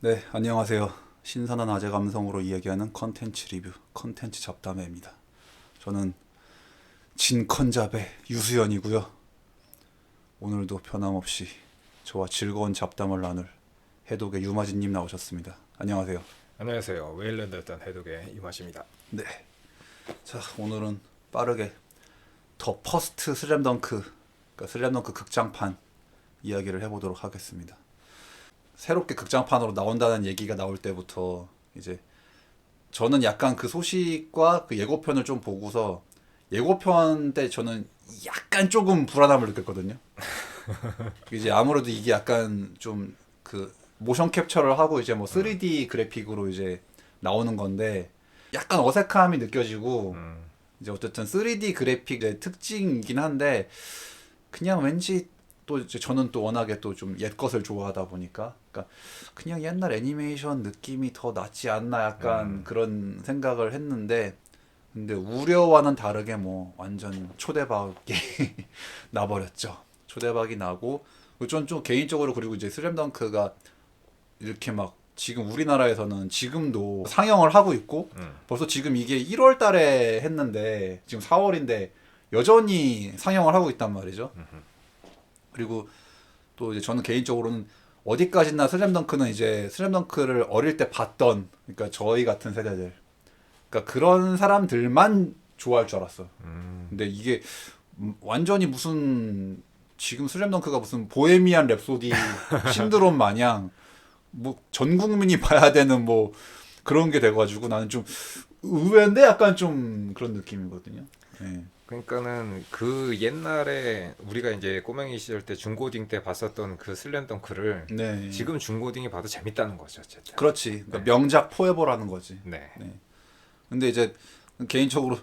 네, 안녕하세요. 신선한 아재 감성으로 이야기하는 컨텐츠 리뷰, 컨텐츠 잡담회입니다. 저는 진컨잡의 유수연이고요. 오늘도 변함없이 저와 즐거운 잡담을 나눌 해독의 유마진님 나오셨습니다. 안녕하세요. 안녕하세요. 웨일랜드였던 해독의 이맛입니다. 네, 자 오늘은 빠르게 더 퍼스트 슬램덩크, 그러니까 슬램덩크 극장판 이야기를 해보도록 하겠습니다. 새롭게 극장판으로 나온다는 얘기가 나올 때부터 이제 저는 약간 그 소식과 그 예고편을 좀 보고서 예고편 때 저는 약간 조금 불안함을 느꼈거든요. 이제 아무래도 이게 약간 좀 그 모션 캡처를 하고 이제 뭐 3D 그래픽으로 이제 나오는 건데 약간 어색함이 느껴지고 이제 어쨌든 3D 그래픽의 특징이긴 한데 그냥 왠지 또 이제 저는 또 워낙에 또 좀 옛 것을 좋아하다 보니까 그러니까 그냥 옛날 애니메이션 느낌이 더 낫지 않나 약간 그런 생각을 했는데 근데 우려와는 다르게 뭐 완전 초대박이 나버렸죠. 초대박이 나고 전 좀 개인적으로 그리고 이제 슬램덩크가 이렇게 막 지금 우리나라에서는 지금도 상영을 하고 있고 벌써 지금 이게 1월 달에 했는데 지금 4월인데 여전히 상영을 하고 있단 말이죠. 그리고 또 이제 저는 개인적으로는 어디까지나 슬램덩크는 이제 슬램덩크를 어릴 때 봤던 그러니까 저희 같은 세대들 그러니까 그런 사람들만 좋아할 줄 알았어. 근데 이게 완전히 무슨 지금 슬램덩크가 무슨 보헤미안 랩소디 신드롬 마냥 뭐 전 국민이 봐야 되는 뭐 그런 게 돼가지고 나는 좀 의외인데 약간 좀 그런 느낌이거든요. 네. 그러니까는 그 옛날에 우리가 이제 꼬맹이 시절 때 중고딩 때 봤었던 그 슬램덩크를 네. 지금 중고딩이 봐도 재밌다는 거죠, 어쨌든. 그렇지. 그러니까 네. 명작 포에버라는 거지. 네. 네. 근데 이제 개인적으로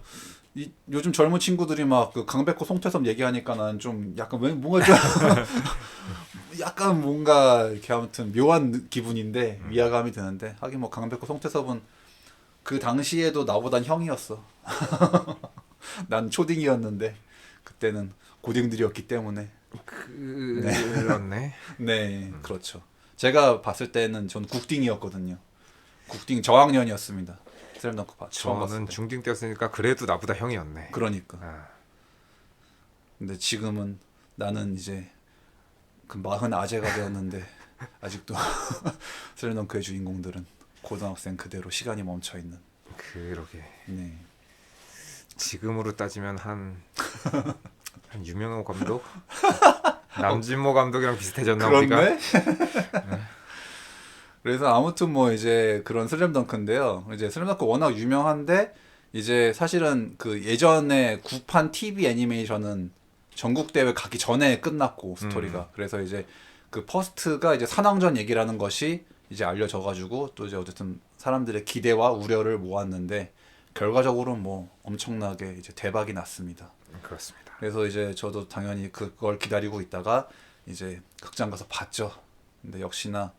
요즘 젊은 친구들이 막 그 강백호 송태섭 얘기하니까 나는 좀 약간 왜 뭔가 좀 약간 뭔가 이렇게 아무튼 묘한 기분인데 위화감이 드는데 하긴 뭐 강백호 송태섭은 그 당시에도 나보단 형이었어. 난 초딩이었는데 그때는 고딩들이었기 때문에 네, 그렇네. 네 그렇죠. 제가 봤을 때는 전 국딩이었거든요. 국딩 저학년이었습니다. 슬램덩크 처음 봤을 저는 때. 중딩 때였으니까 그래도 나보다 형이었네. 그러니까. 아, 근데 지금은 나는 이제 그 마흔 아재가 되었는데 아직도 슬램덩크의 주인공들은 고등학생 그대로 시간이 멈춰 있는. 그러게. 네. 지금으로 따지면 한 유명호 감독? 어, 남진모 감독이랑 비슷해졌나 우리가? 그렇네. 그래서 아무튼 뭐 이제 그런 슬램덩크인데요. 이제 슬램덩크 워낙 유명한데 이제 사실은 그 예전에 구판 TV 애니메이션은 전국 대회 가기 전에 끝났고 스토리가. 그래서 이제 그 퍼스트가 이제 산왕전 얘기라는 것이 이제 알려져가지고 또 이제 어쨌든 사람들의 기대와 우려를 모았는데 결과적으로는 뭐 엄청나게 이제 대박이 났습니다. 그렇습니다. 그래서 이제 저도 당연히 그걸 기다리고 있다가 이제 극장 가서 봤죠. 근데 역시나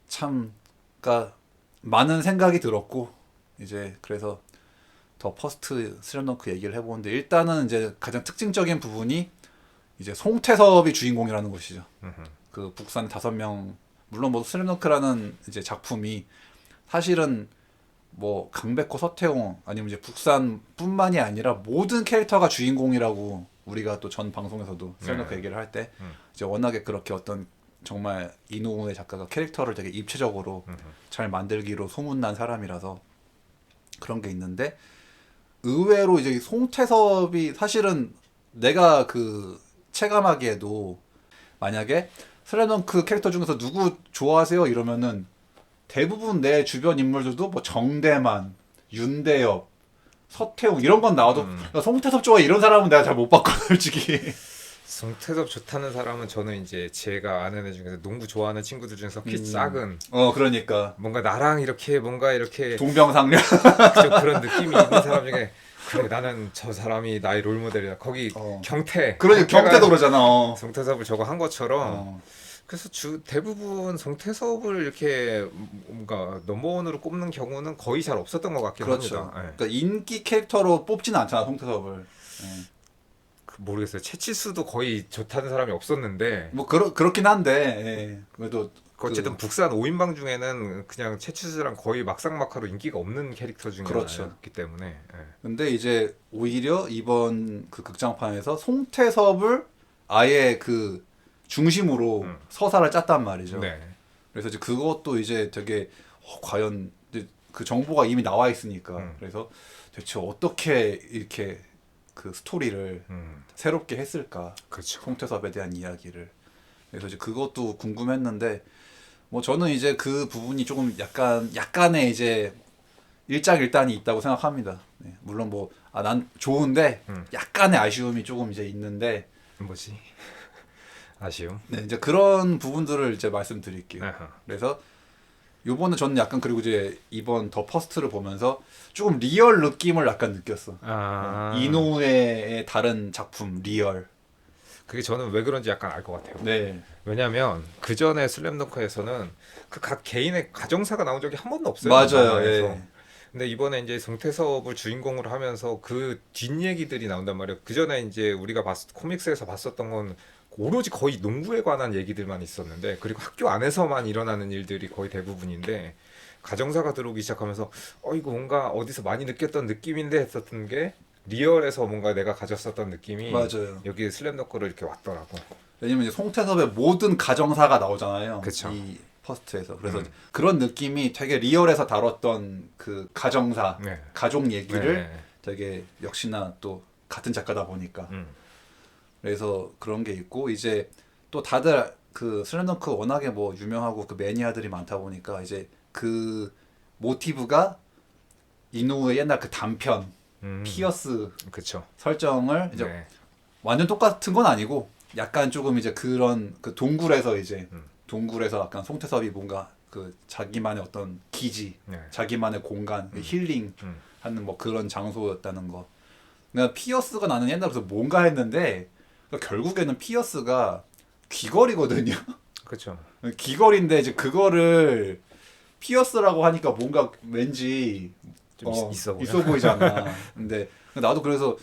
참, 그러니까 많은 생각이 들었고 이제 그래서 더 퍼스트 슬램덩크 얘기를 해보는데 일단은 이제 가장 특징적인 부분이 이제 송태섭이 주인공이라는 것이죠. 그 북산 5명 물론 뭐 슬램덩크라는 이제 작품이 사실은 뭐 강백호, 서태웅 아니면 이제 북산뿐만이 아니라 모든 캐릭터가 주인공이라고 우리가 또 전 방송에서도 슬램덩크 네. 얘기를 할 때 이제 워낙에 그렇게 어떤 정말 이노우의 작가가 캐릭터를 되게 입체적으로 잘 만들기로 소문난 사람이라서 그런 게 있는데 의외로 이제 송태섭이 사실은 내가 그 체감하기에도 만약에 슬램덩크 캐릭터 중에서 누구 좋아하세요 이러면은 대부분 내 주변 인물들도 뭐 정대만, 윤대엽, 서태웅 이런 건 나와도 야, 송태섭 좋아해 이런 사람은 내가 잘 못 봤거든 솔직히. 송태섭 좋다는 사람은 저는 이제 제가 아는 애 중에서 농구 좋아하는 친구들 중에서 키 작은 그러니까 뭔가 나랑 이렇게 뭔가 이렇게 동병상련. 좀 그런 느낌이 있는 사람 중에 그래 나는 저 사람이 나의 롤모델이다. 거기 경태 그러니까 경태가 경태도 그러잖아. 송태섭을 저거 한 것처럼 어. 그래서 대부분 송태섭을 이렇게 뭔가 넘버원으로 꼽는 경우는 거의 잘 없었던 것 같긴 그렇죠. 합니다. 예. 그러니까 인기 캐릭터로 뽑지는 않잖아 송태섭을. 예. 모르겠어요. 채치수도 거의 좋다는 사람이 없었는데 뭐 그렇긴 한데 예. 그래도 어쨌든 북산 5인방 중에는 그냥 채치수랑 거의 막상막하로 인기가 없는 캐릭터 중에 그렇죠. 하나였기 때문에 예. 근데 이제 오히려 이번 그 극장판에서 송태섭을 아예 그 중심으로 서사를 짰단 말이죠. 네. 그래서 이제 그것도 이제 되게 과연 이제 그 정보가 이미 나와 있으니까 그래서 대체 어떻게 이렇게 그 스토리를 새롭게 했을까? 그렇죠. 송태섭에 대한 이야기를. 그래서 이제 그것도 궁금했는데 뭐 저는 이제 그 부분이 조금 약간의 이제 일장일단이 있다고 생각합니다. 네, 물론 뭐 난 좋은데 약간의 아쉬움이 조금 이제 있는데 뭐지? 아쉬움. 네, 이제 그런 부분들을 이제 말씀드릴게요. 아하. 그래서 요번에 저는 약간 그리고 이제 이번 더 퍼스트를 보면서 조금 리얼 느낌을 약간 느꼈어. 아. 이노우에의 다른 작품 리얼. 그게 저는 왜 그런지 약간 알 것 같아요. 네. 왜냐하면 그 전에 슬램덩크에서는 그 각 개인의 가정사가 나온 적이 한 번도 없어요. 맞아요. 만화에서. 예. 근데 이번에 이제 송태섭을 주인공으로 하면서 그 뒷얘기들이 나온단 말이에요. 그 전에 이제 우리가 코믹스에서 봤었던 건 오로지 거의 농구에 관한 얘기들만 있었는데, 그리고 학교 안에서만 일어나는 일들이 거의 대부분인데, 가정사가 들어오기 시작하면서 이거 뭔가 어디서 많이 느꼈던 느낌인데 했었던 게 리얼에서 뭔가 내가 가졌었던 느낌이 맞아요. 여기 슬램덩크로 이렇게 왔더라고. 왜냐면 이제 송태섭의 모든 가정사가 나오잖아요. 그쵸. 이 퍼스트에서. 그래서 그런 느낌이 되게 리얼에서 다뤘던 그 가정사, 네. 가족 얘기를 네. 되게 역시나 또 같은 작가다 보니까. 음. 그래서 그런 게 있고 이제 또 다들 그 슬램덩크 워낙에 뭐 유명하고 그 매니아들이 많다 보니까 이제 그 모티브가 이노우의 옛날 그 단편 피어스 그쵸. 설정을 이제 네. 완전 똑같은 건 아니고 약간 조금 이제 그런 그 동굴에서 이제 동굴에서 약간 송태섭이 뭔가 그 자기만의 어떤 기지, 네. 자기만의 공간, 힐링 하는 뭐 그런 장소였다는 거. 내가 피어스가 나는 옛날부터 뭔가 했는데 결국에는 피어스가 귀걸이거든요. 그쵸. 귀걸인데 이제 그거를 피어스라고 하니까 뭔가 왠지 좀 있어 보여. 있어 보이잖아. 근데 나도 그래서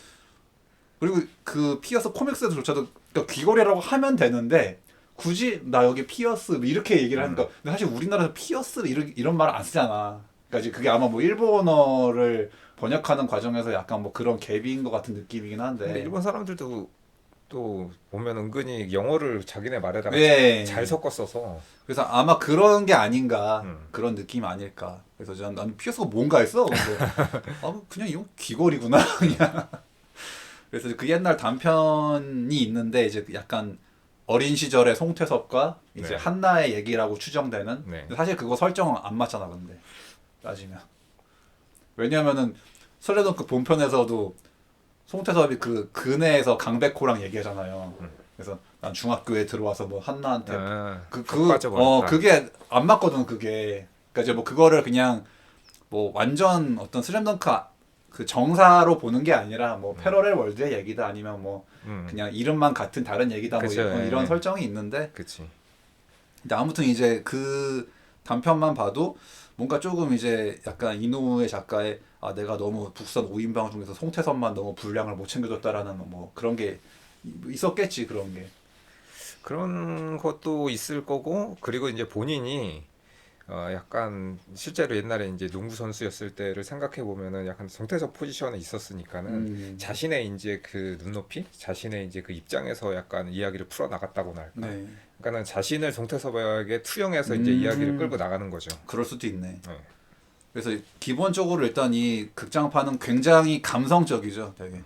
그리고 그 피어스 코믹스에서조차도 그러니까 귀걸이라고 하면 되는데 굳이 나 여기 피어스 뭐 이렇게 얘기를 하니까 근데 사실 우리나라에서 피어스 이런 말을 안 쓰잖아. 그러니까 이제 그게 아마 뭐 일본어를 번역하는 과정에서 약간 뭐 그런 갭인 것 같은 느낌이긴 한데. 근데 일본 사람들도 또 보면 은근히 영어를 자기네 말에다가 네. 잘 섞어 써서 그래서 아마 그런 게 아닌가 그런 느낌 아닐까. 그래서 나는 피어스가 뭔가 했어. 근데 그냥 이건 귀걸이구나 그냥. 그래서 그 옛날 단편이 있는데 이제 약간 어린 시절의 송태섭과 이제 네. 한나의 얘기라고 추정되는. 네. 근데 사실 그거 설정은 안 맞잖아 근데 따지면. 왜냐면은 설레던 그 본편에서도 송태섭이 그 근해에서 강백호랑 얘기하잖아요. 그래서 난 중학교에 들어와서 뭐 한나한테 빠져버렸다. 그게 안 맞거든 그게. 그러니까 이제 뭐 그거를 그냥 뭐 완전 어떤 슬램덩크 그 정사로 보는 게 아니라 뭐 패러렐 월드의 얘기다 아니면 뭐 그냥 이름만 같은 다른 얘기다 뭐 그쵸, 이런 예. 설정이 있는데 그치. 근데 아무튼 이제 그 단편만 봐도 뭔가 조금 이제 약간 이노우의 작가의 내가 너무 북선 5인방 중에서 송태섭만 너무 분량을 못 챙겨줬다라는 뭐 그런 게 있었겠지 그런 게. 그런 것도 있을 거고, 그리고 이제 본인이 약간 실제로 옛날에 이제 농구 선수였을 때를 생각해 보면은 약간 송태섭 포지션에 있었으니까는 자신의 이제 그 눈높이, 자신의 이제 그 입장에서 약간 이야기를 풀어 나갔다고나 할까. 네. 그러니까는 자신을 송태섭에게 투영해서 이제 이야기를 끌고 나가는 거죠. 그럴 수도 있네. 네. 그래서 기본적으로 일단 이 극장판은 굉장히 감성적이죠. 되게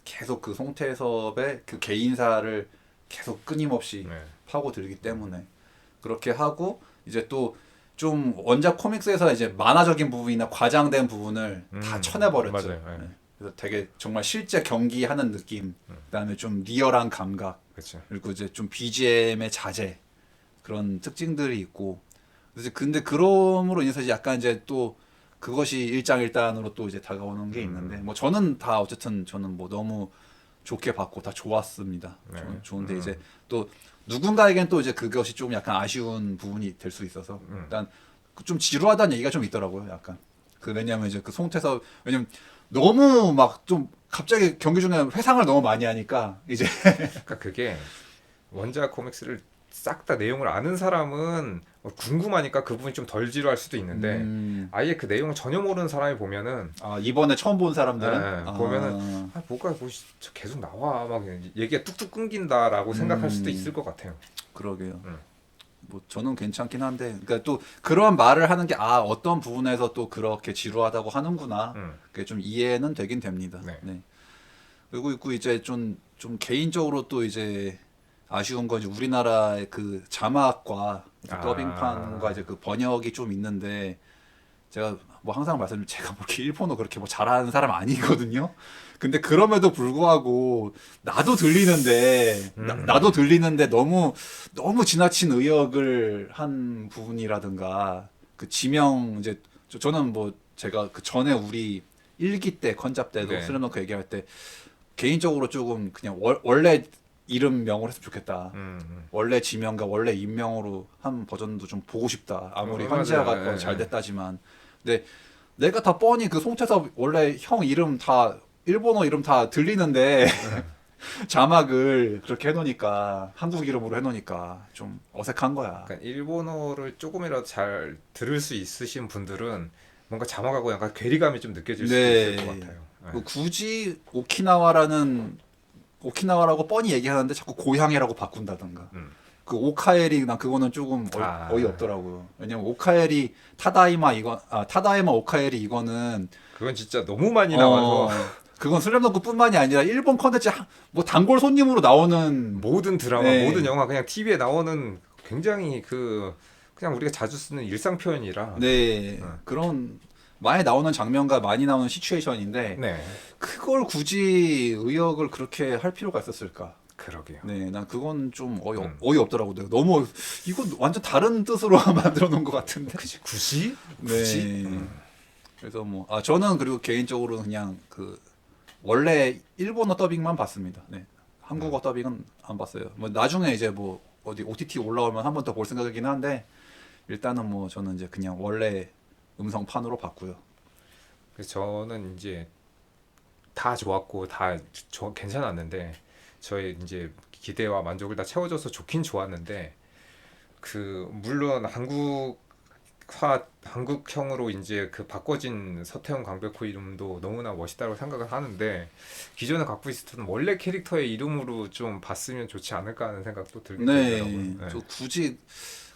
계속 그 송태섭의 그 개인사를 계속 끊임없이 네. 파고들기 때문에 그렇게 하고 이제 또 좀 원작 코믹스에서 이제 만화적인 부분이나 과장된 부분을 다 쳐내버렸죠. 맞아요. 네. 그래서 되게 정말 실제 경기하는 느낌, 그다음에 좀 리얼한 감각, 그렇죠. 그리고 이제 좀 BGM의 자제 그런 특징들이 있고 그래서 근데 그럼으로 인해서 이제 약간 이제 또 그것이 일장일단으로 또 이제 다가오는 게 있는데 뭐 저는 다 어쨌든 저는 뭐 너무 좋게 봤고 다 좋았습니다. 네. 좋은데 이제 또 누군가에겐 또 이제 그것이 좀 약간 아쉬운 부분이 될 수 있어서 일단 좀 지루하다는 얘기가 좀 있더라고요. 약간 그 왜냐면 이제 그 송태섭 왜냐면 너무 막 좀 갑자기 경기 중에 회상을 너무 많이 하니까 이제 그러니까 그게 원작 코믹스를 싹 다 내용을 아는 사람은 궁금하니까 그 부분이 좀 덜 지루할 수도 있는데 아예 그 내용을 전혀 모르는 사람이 보면은 아, 이번에 처음 본 사람들은 보면은 뭐가 계속 나와 막 얘기가 뚝뚝 끊긴다라고 생각할 수도 있을 것 같아요. 그러게요. 뭐 저는 괜찮긴 한데, 그러니까 또 그런 말을 하는 게 어떤 부분에서 또 그렇게 지루하다고 하는구나. 그게 좀 이해는 되긴 됩니다. 네. 네. 그리고 이제 좀 개인적으로 또 이제 아쉬운 건 이제 우리나라의 그 자막과 그 더빙판과 이제 그 번역이 좀 있는데, 제가 뭐 항상 말씀드리면 제가 뭐 이렇게 일본어 그렇게 뭐 잘하는 사람 아니거든요. 근데 그럼에도 불구하고 나도 들리는데 나도 들리는데 너무 지나친 의역을 한 부분이라든가 그 지명 이제 저는 뭐 제가 그 전에 우리 일기 때 컨잡 때도 네. 슬램덩크 얘기할 때 개인적으로 조금 그냥 원래 이름명으로 했으면 좋겠다. 원래 지명과 원래 인명으로 한 버전도 좀 보고 싶다. 아무리 환지아가 맞아요. 잘 됐다지만. 근데 내가 다 뻔히 그 송태섭 원래 형 이름 다 일본어 이름 다 들리는데 자막을 그렇게 해놓으니까 한국 이름으로 해놓으니까 좀 어색한 거야. 그러니까 일본어를 조금이라도 잘 들을 수 있으신 분들은 뭔가 자막하고 약간 괴리감이 좀 느껴질 수도 있을 것 같아요. 그 굳이 오키나와라고 뻔히 얘기하는데 자꾸 고향이라고 바꾼다던가. 그 오카에리 난 그거는 조금 어이없더라고요. 왜냐면 오카에리 타다이마 오카에리 이거는 그건 진짜 너무 많이 나와서 그건 슬램덩크뿐만이 아니라 일본 컨텐츠 뭐 단골 손님으로 나오는 모든 드라마, 네. 모든 영화 그냥 TV에 나오는 굉장히 그냥 우리가 자주 쓰는 일상 표현이라. 네 그런 많이 나오는 장면과 많이 나오는 시츄에이션인데 네. 그걸 굳이 의역을 그렇게 할 필요가 있었을까? 그러게요. 네, 난 그건 좀 어이없더라고. 내가 너무 이건 완전 다른 뜻으로 만들어 놓은 것 같은데. 그치, 굳이? 네. 그래서 뭐 저는 그리고 개인적으로 그냥 그 원래 일본어 더빙만 봤습니다. 네. 한국어 더빙은 안 봤어요. 뭐 나중에 이제 뭐 어디 OTT 올라오면 한 번 더 볼 생각이긴 한데 일단은 뭐 저는 이제 그냥 원래 음성판으로 봤고요. 그래서 저는 이제 다 좋았고 다 괜찮았는데 저의 이제 기대와 만족을 다 채워줘서 좋긴 좋았는데 물론 한국형으로 이제 그 바꿔진 서태웅 강백호 이름도 너무나 멋있다고 생각을 하는데 기존에 갖고 있었던 원래 캐릭터의 이름으로 좀 봤으면 좋지 않을까 하는 생각도 들게 되더라고요. 네. 저 굳이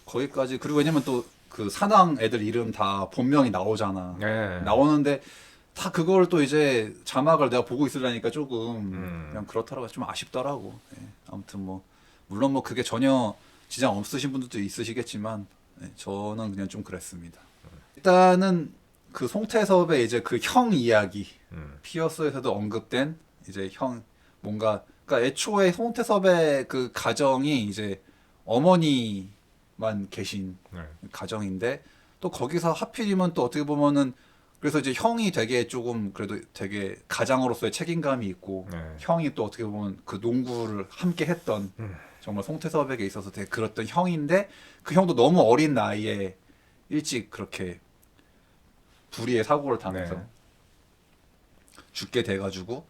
거기까지 그리고 왜냐면 또 그 사당 애들 이름 다 본명이 나오잖아. 네. 나오는데 다 그걸 또 이제 자막을 내가 보고 있으려니까 조금 그냥 그렇더라고 좀 아쉽더라고. 예. 아무튼 뭐 물론 뭐 그게 전혀 지장 없으신 분들도 있으시겠지만 저는 그냥 좀 그랬습니다. 일단은 그 송태섭의 이제 그 형 이야기 피어스에서도 언급된 이제 형 뭔가 그러니까 애초에 송태섭의 그 가정이 이제 어머니만 계신 가정인데 또 거기서 하필이면 또 어떻게 보면은 그래서 이제 형이 되게 조금 그래도 되게 가장으로서의 책임감이 있고 형이 또 어떻게 보면 그 농구를 함께 했던 정말 송태섭에게 있어서 되게 그랬던 형인데 그 형도 너무 어린 나이에 일찍 그렇게 불의의 사고를 당해서 죽게 돼가지고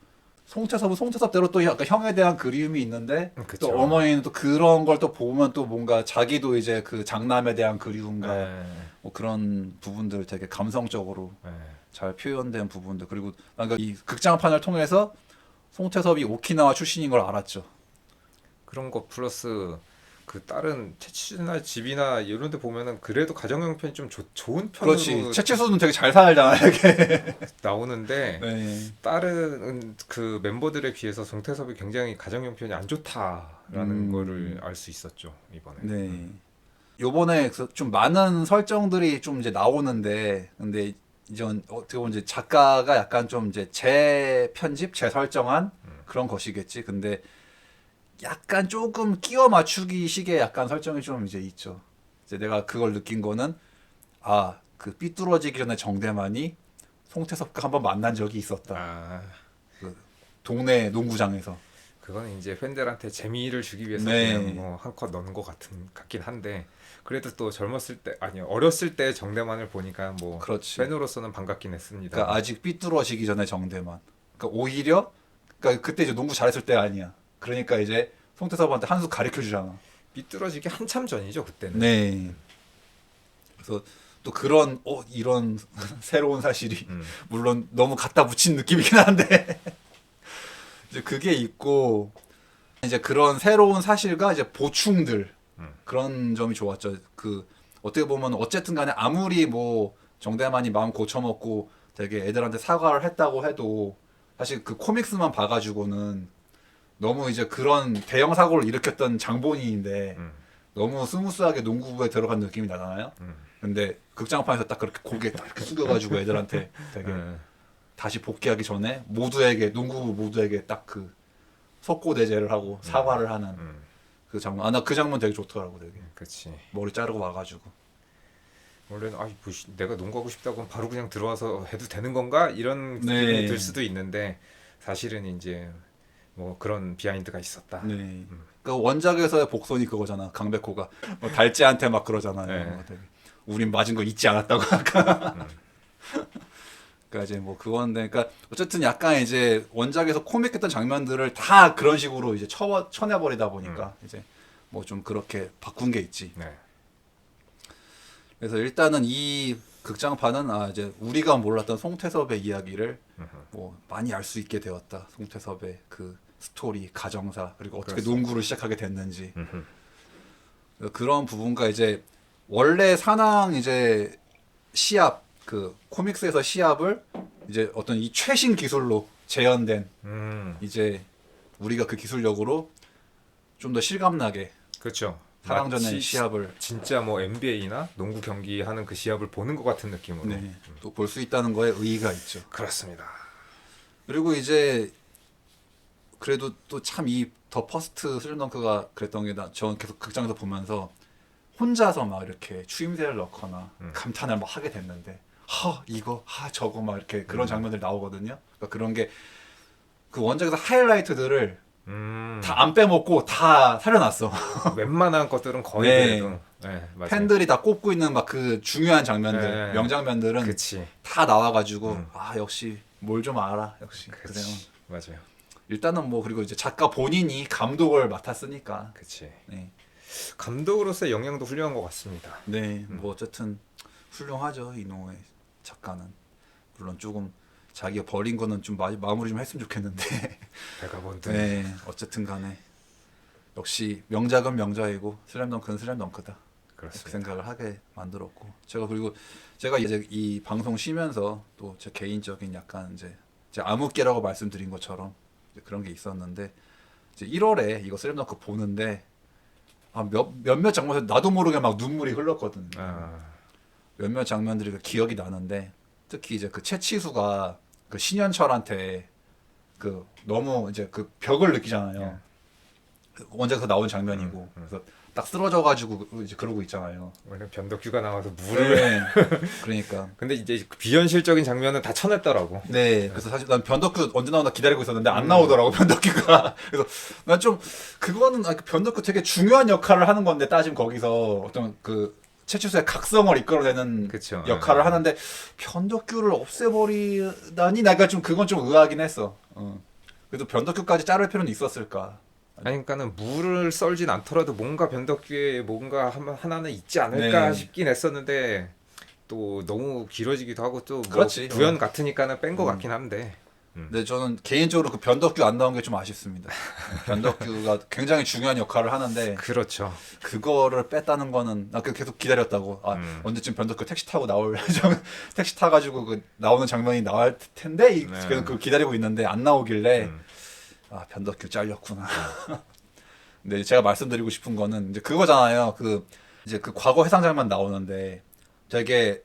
송태섭은 송태섭대로 또 약간 형에 대한 그리움이 있는데 그쵸. 또 어머니는 또 그런 걸 또 보면 또 뭔가 자기도 이제 그 장남에 대한 그리움과 뭐 그런 부분들 되게 감성적으로 잘 표현된 부분들 그리고 뭔가 이 극장판을 통해서 송태섭이 오키나와 출신인 걸 알았죠. 그런 거 플러스 그 다른 채취나 집이나 이런 데 보면은 그래도 가정형 편이 좀 좋은 편으로 그렇지. 채채수는 되게 잘 살잖아 이게. 나오는데 네. 다른 그 멤버들에 비해서 송태섭이 굉장히 가정형 편이 안 좋다라는 거를 알 수 있었죠 이번에. 네. 요번에 좀 많은 설정들이 좀 이제 나오는데 근데 이제 어떻게 보면 이제 작가가 약간 좀 이제 재편집, 재설정한 그런 것이겠지. 근데 약간 조금 끼워 맞추기 식의 약간 설정이 좀 이제 있죠. 이제 내가 그걸 느낀 거는 그 삐뚤어지기 전에 정대만이 송태섭과 한번 만난 적이 있었다. 그 동네 농구장에서. 그거는 이제 팬들한테 재미를 주기 위해서 네. 그냥 뭐 한컷 넣는 것 같긴 한데 그래도 또 어렸을 때 정대만을 보니까 뭐 그렇지. 팬으로서는 반갑긴 했습니다. 그러니까 아직 삐뚤어지기 전에 정대만. 그러니까 오히려 그러니까 그때 이제 농구 잘했을 때가 아니야. 그러니까 이제 송태섭한테 한 수 가르쳐 주잖아. 삐뚤어지기 한참 전이죠 그때는. 네. 그래서 또 그런 이런 새로운 사실이 물론 너무 갖다 붙인 느낌이긴 한데 이제 그게 있고 이제 그런 새로운 사실과 이제 보충들 그런 점이 좋았죠. 그 어떻게 보면 어쨌든 간에 아무리 뭐 정대만이 마음 고쳐먹고 되게 애들한테 사과를 했다고 해도 사실 그 코믹스만 봐가지고는 너무 이제 그런 대형 사고를 일으켰던 장본인인데 너무 스무스하게 농구부에 들어간 느낌이 나잖아요. 근데 극장판에서 딱 그렇게 고개 딱 이렇게 숙여가지고 애들한테 되게 다시 복귀하기 전에 모두에게 농구부 모두에게 딱 그 석고대죄를 하고 사과를 하는 그 장면. 아, 나 그 장면 되게 좋더라고 되게. 그렇지. 머리 자르고 와가지고. 원래는 내가 농구하고 싶다고 하면 바로 그냥 들어와서 해도 되는 건가 이런 네. 느낌이 들 수도 있는데 사실은 이제 뭐 그런 비하인드가 있었다. 네. 그 원작에서의 복선이 그거잖아. 강백호가 달재한테 막 그러잖아요. 네. 되게 우린 맞은 거 잊지 않았다고 아까. 그러니까 이제 뭐 그건데, 그러니까 어쨌든 약간 이제 원작에서 코믹했던 장면들을 다 그런 식으로 이제 쳐내버리다 보니까 이제 뭐 좀 그렇게 바꾼 게 있지. 네. 그래서 일단은 이 극장판은 이제 우리가 몰랐던 송태섭의 이야기를 뭐 많이 알 수 있게 되었다. 송태섭의 그 스토리, 가정사, 그리고 어떻게 그렇습니다. 농구를 시작하게 됐는지 그런 부분과 이제 원래 산왕 이제 시합 그 코믹스에서 시합을 이제 어떤 이 최신 기술로 재현된 이제 우리가 그 기술력으로 좀 더 실감나게 그렇죠. 사랑전의 마치 시합을 진짜 뭐 NBA나 농구 경기 하는 그 시합을 보는 것 같은 느낌으로. 네, 또 볼 수 있다는 거에 의의가 있죠. 그렇습니다. 그리고 이제 그래도 또 참 이 더 퍼스트 슬램덩크가 그랬던 게 저는 계속 극장에서 보면서 혼자서 막 이렇게 추임새를 넣거나 감탄을 막 하게 됐는데 이거 저거 막 이렇게 그런 장면들이 나오거든요. 그러니까 그런 게 그 원작에서 하이라이트들을 다 안 빼먹고 다 살려놨어. 웬만한 것들은 거의 네. 그래도 네, 맞아요. 팬들이 다 꼽고 있는 막 그 중요한 장면들, 네. 명장면들은 그치. 다 나와가지고 역시 뭘 좀 알아. 역시 그래요. 그치. 맞아요. 일단은 뭐 그리고 이제 작가 본인이 감독을 맡았으니까. 그치. 네. 감독으로서의 영향도 훌륭한 것 같습니다. 네, 뭐 어쨌든 훌륭하죠 이노우의 작가는. 물론 조금 자기가 버린 거는 좀 마무리 좀 했으면 좋겠는데. 베가본드. 네, 어쨌든 간에 역시 명작은 명작이고 슬램덩크는 슬램덩크다. 그 그렇습니다. 생각을 하게 만들었고 그리고 제가 이제 이 방송 쉬면서 또 제 개인적인 약간 이제 제 암흑기라고 말씀드린 것처럼 이제 그런 게 있었는데 이제 1월에 이거 슬램덩크 보는데 몇몇 장면에서 나도 모르게 막 눈물이 흘렀거든요. 몇몇 장면들이 기억이 나는데 특히 이제 그 채치수가 그 신현철한테 그 너무 이제 그 벽을 느끼잖아요. 그 원작에서 나온 장면이고 그래서 딱 쓰러져가지고 이제 그러고 있잖아요. 원래 변덕규가 나와서 물을. 네. 그러니까. 근데 이제 비현실적인 장면은 다 쳐냈더라고. 네. 그래서 사실 난 변덕규 언제 나오나 기다리고 있었는데 안 나오더라고 변덕규가. 그래서 난 좀 그거는 변덕규 되게 중요한 역할을 하는 건데 따지면 거기서 어떤 그 최치수의 각성을 이끌어내는 그쵸. 역할을 하는데 변덕규를 없애버리다니 내가 좀 그건 좀 의아하긴 했어. 그래도 변덕규까지 자를 필요는 있었을까? 아니 그러니까는 물을 썰진 않더라도 뭔가 변덕규에 뭔가 하나는 있지 않을까 네. 싶긴 했었는데 또 너무 길어지기도 하고 또 뭐 그렇지. 구현 같으니까는 뺀 것 같긴 한데. 근데 저는 개인적으로 그 변덕규 안 나온 게 좀 아쉽습니다. 변덕규가 굉장히 중요한 역할을 하는데 그렇죠. 그거를 뺐다는 거는 나 계속 기다렸다고. 언제쯤 변덕규 택시 타고 나올 택시 타가지고 그 나오는 장면이 나올 텐데 계속 그걸 기다리고 있는데 안 나오길래 변덕규 잘렸구나. 근데 제가 말씀드리고 싶은 거는 이제 그거잖아요. 그 이제 그 과거 해상 장면 나오는데 되게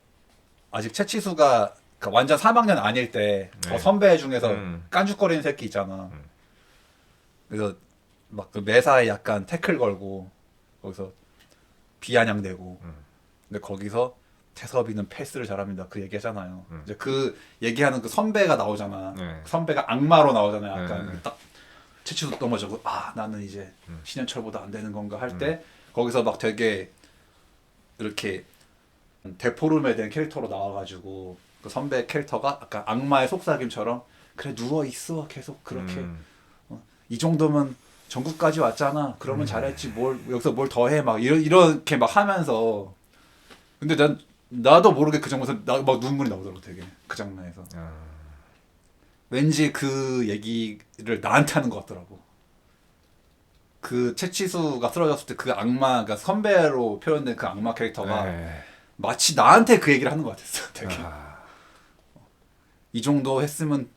아직 채치수가 그러니까 완전 3학년 아닐 때 더 선배 중에서 깐죽거리는 새끼 있잖아. 그래서 막 그 매사에 약간 태클 걸고 거기서 비아냥대고 근데 거기서 태섭이는 패스를 잘합니다. 그 얘기하잖아요. 이제 그 얘기하는 그 선배가 나오잖아. 선배가 악마로 나오잖아요. 약간 딱 채치도 넘어져고 나는 이제 신현철보다 안 되는 건가 할 때 거기서 막 되게 이렇게 데포름에 대한 캐릭터로 나와가지고 그 선배 캐릭터가 약간 악마의 속삭임처럼 그래 누워 있어 계속 그렇게 음. 이 정도면 전국까지 왔잖아. 그러면 잘했지. 뭘 여기서 뭘 더 해. 막 이렇게 막 하면서 근데 나도 모르게 그 장면에서 막 눈물이 나오더라고 되게 그 장면에서 아, 왠지 그 얘기를 나한테 하는 것 같더라고. 그 채치수가 쓰러졌을 때 그 악마, 그러니까 선배로 표현된 그 악마 캐릭터가 네. 마치 나한테 그 얘기를 하는 것 같았어. 되게 아, 이 정도 했으면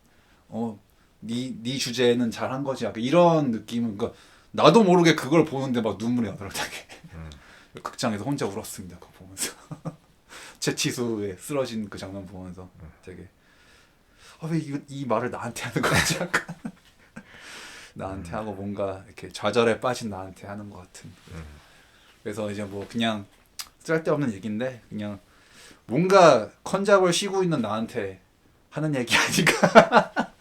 네 주제는 잘한 거지. 약간 이런 느낌은 그러니까 나도 모르게 그걸 보는데 막 눈물이 나더라고 되게. 극장에서 혼자 울었습니다. 그거 보면서 채치수의 쓰러진 그 장면 보면서 되게 왜 이 말을 나한테 하는 거지? 약간 나한테 하고 뭔가 이렇게 좌절에 빠진 나한테 하는 것 같은. 그래서 이제 뭐 그냥 쓸데없는 얘기인데 그냥 뭔가 컨잡을 쉬고 있는 나한테 하는 얘기 아닌가.